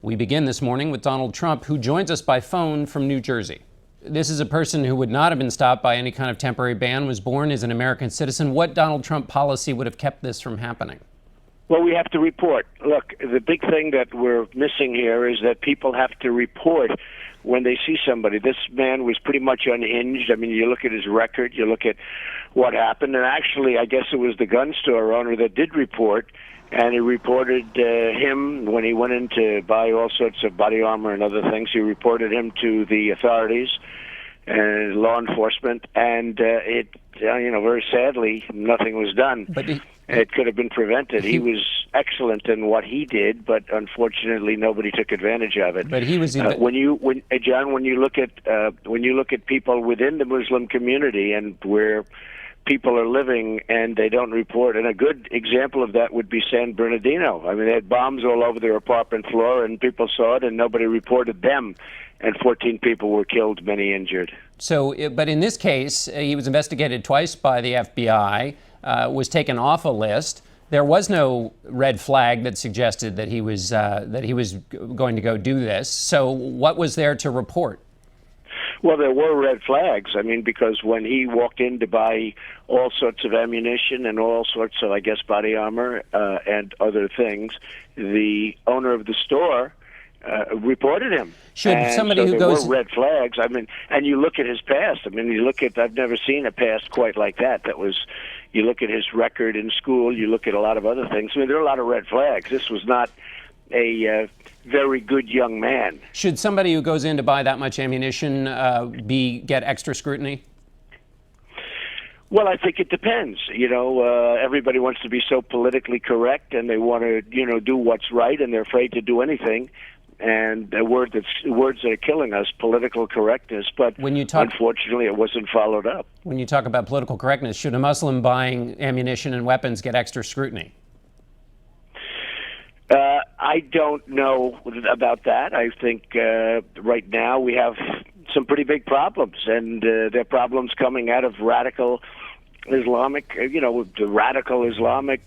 We begin this morning with Donald Trump, who joins us by phone from New Jersey. This is a person who would not have been stopped by any kind of temporary ban, was born as an American citizen. What Donald Trump policy would have kept this from happening? Well, we have to report. Look, the big thing that we're missing here is that people have to report when they see somebody. This man was pretty much unhinged. I mean, you look at his record, you look at what happened, and actually, I guess it was the gun store owner that did report, and he reported him when he went in to buy all sorts of body armor and other things. He reported him to the authorities and law enforcement, and very sadly, nothing was done. But it could have been prevented. He was excellent in what he did, but unfortunately, nobody took advantage of it. But he was John, when you look at people within the Muslim community and where people are living and they don't report, and a good example of that would be San Bernardino. I mean, they had bombs all over their apartment floor, and people saw it, and nobody reported them. And 14 people were killed, many injured. So, but in this case, he was investigated twice by the FBI, was taken off a list. There was no red flag that suggested that he was going to go do this. So what was there to report? Well, there were red flags. I mean, because when he walked in to buy all sorts of ammunition and all sorts of, I guess, body armor and other things, the owner of the store reported him. Should somebody who goes... There were red flags. I mean, and you look at his past. I mean, I've never seen a past quite like that. You look at his record in school, you look at a lot of other things. I mean, there are a lot of red flags. This was not a very good young man. Should somebody who goes in to buy that much ammunition get extra scrutiny? Well, I think it depends. Everybody wants to be so politically correct, and they want to, do what's right, and they're afraid to do anything. And words that are killing us, political correctness. But unfortunately, it wasn't followed up. When you talk about political correctness, should a Muslim buying ammunition and weapons get extra scrutiny? I don't know about that. I think right now we have some pretty big problems, and they're problems coming out of radical Islamic, the radical Islamic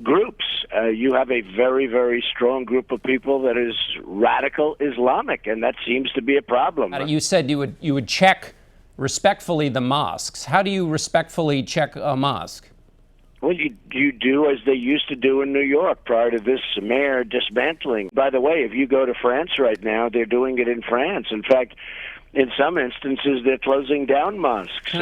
groups. You have a very, very strong group of people that is radical Islamic, and that seems to be a problem. You said you would check respectfully the mosques. How do you respectfully check a mosque? Well, you do as they used to do in New York prior to this mayor dismantling. By the way, if you go to France right now, they're doing it in France. In fact, in some instances, they're closing down mosques.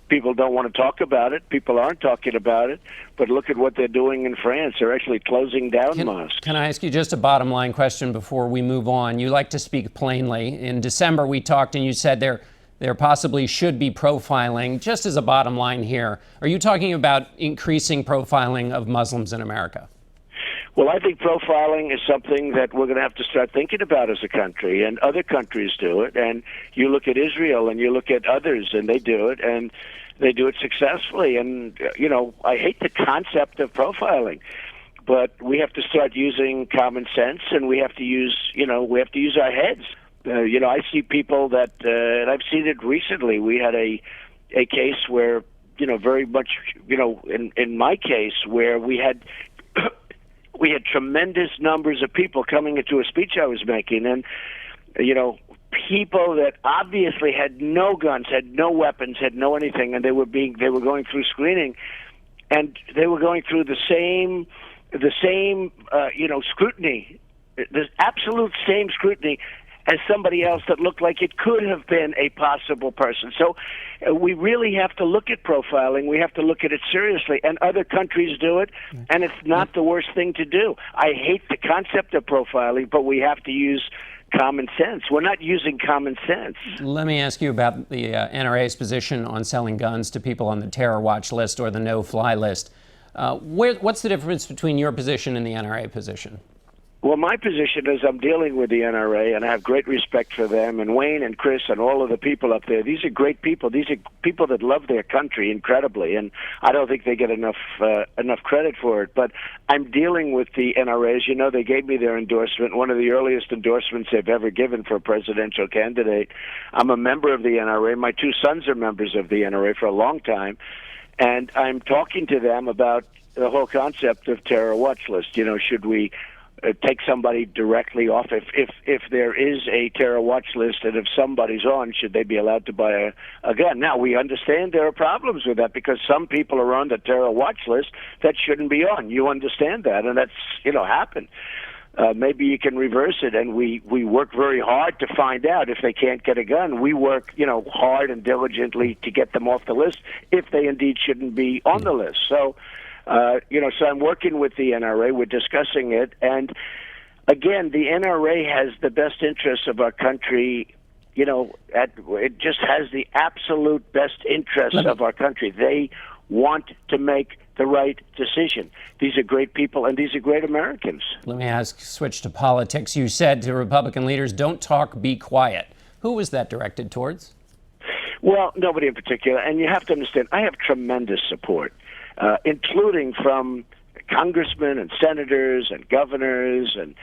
People don't want to talk about it. People aren't talking about it. But look at what they're doing in France. They're actually closing down mosques. Can I ask you just a bottom line question before we move on? You like to speak plainly. In December, we talked and you said there possibly should be profiling. Just as a bottom line here, are you talking about increasing profiling of Muslims in America? Well, I think profiling is something that we're going to have to start thinking about as a country, and other countries do it. And you look at Israel and you look at others, and they do it, and they do it successfully. And, I hate the concept of profiling, but we have to start using common sense, and we have to use our heads. I see people that, and I've seen it recently. We had a case where, very much, in my case, where we had tremendous numbers of people coming into a speech I was making, and, people that obviously had no guns, had no weapons, had no anything, and they were going through screening, and they were going through the same scrutiny, the absolute same scrutiny as somebody else that looked like it could have been a possible person. So we really have to look at profiling. We have to look at it seriously. And other countries do it, and it's not the worst thing to do. I hate the concept of profiling, but we have to use common sense. We're not using common sense. Let me ask you about the NRA's position on selling guns to people on the terror watch list or the no-fly list. What's the difference between your position and the NRA position? Well, my position is I'm dealing with the NRA, and I have great respect for them, and Wayne and Chris and all of the people up there. These are great people. These are people that love their country incredibly, and I don't think they get enough credit for it. But I'm dealing with the NRA. As you know, they gave me their endorsement, one of the earliest endorsements they've ever given for a presidential candidate. I'm a member of the NRA. My two sons are members of the NRA for a long time, and I'm talking to them about the whole concept of terror watch list. Should we take somebody directly off. If there is a terror watch list and if somebody's on, should they be allowed to buy a gun? Now, we understand there are problems with that because some people are on the terror watch list that shouldn't be on. You understand that, and that's, happened. Maybe you can reverse it, and we work very hard to find out if they can't get a gun. We work, hard and diligently to get them off the list if they indeed shouldn't be on the list. So, so I'm working with the NRA. We're discussing it. And again, the NRA has the best interests of our country. It just has the absolute best interests of our country. They want to make the right decision. These are great people, and these are great Americans. Let me switch to politics. You said to Republican leaders, don't talk, be quiet. Who was that directed towards? Well, nobody in particular. And you have to understand, I have tremendous support, including from congressmen and senators and governors. And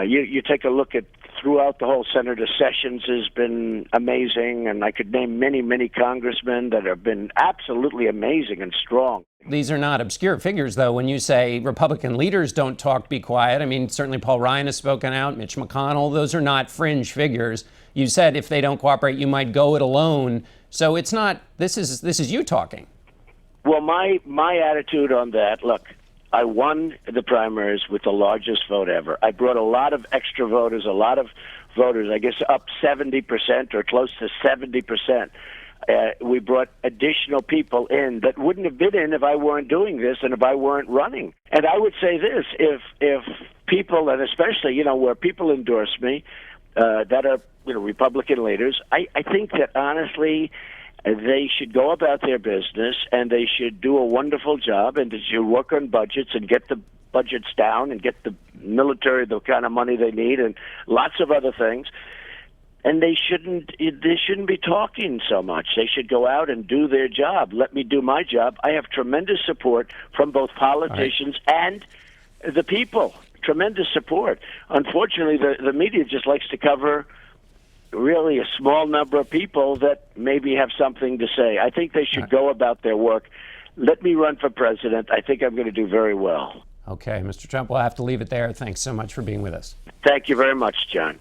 you take a look at throughout the whole, Senator Sessions has been amazing. And I could name many, many congressmen that have been absolutely amazing and strong. These are not obscure figures, though. When you say Republican leaders don't talk, be quiet, I mean, certainly Paul Ryan has spoken out, Mitch McConnell. Those are not fringe figures. You said if they don't cooperate, you might go it alone. So it's not, this is you talking. Well, my attitude on that, look, I won the primaries with the largest vote ever. I brought a lot of extra voters, I guess up 70% or close to 70%. We brought additional people in that wouldn't have been in if I weren't doing this and if I weren't running. And I would say this, if people, and especially, where people endorse me, that are, Republican leaders, I think that honestly, they should go about their business and they should do a wonderful job and they should work on budgets and get the budgets down and get the military the kind of money they need and lots of other things. And they shouldn't be talking so much. They should go out and do their job. Let me do my job. I have tremendous support from both politicians and the people. Tremendous support. Unfortunately, the media just likes to cover really a small number of people that maybe have something to say. I think they should go about their work. Let me run for president. I think I'm going to do very well. Okay, Mr. Trump, we'll have to leave it there. Thanks so much for being with us. Thank you very much, John.